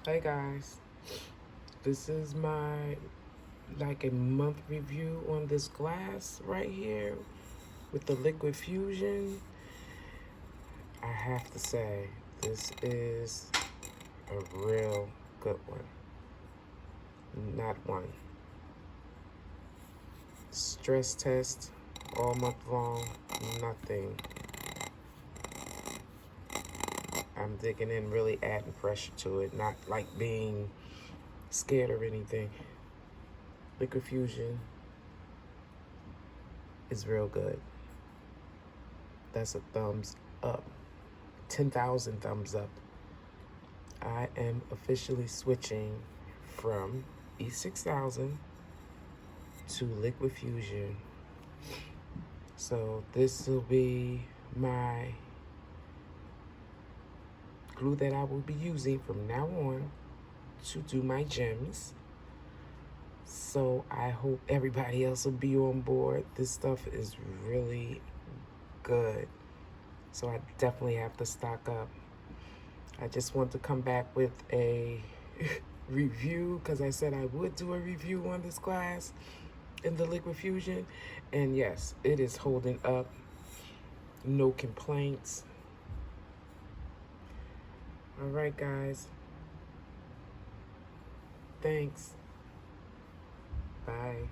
Hey guys, this is my like a month review on this glass right here with the liquid fusion. I have to say, this is a real good one. Not one. Stress test all month long, nothing. I'm digging in, really adding pressure to it, not like being scared or anything. Liquid fusion is real good. That's a thumbs up. 10,000 thumbs up. I am officially switching from E6000 to liquid fusion. So this will be my glue that I will be using from now on to do my gems. So I hope everybody else will be on board. This stuff is really good. So I definitely have to stock up. I just want to come back with a review because I said I would do a review on this glass in the liquid fusion. And yes, it is holding up. No complaints. All right, guys. Thanks. Bye.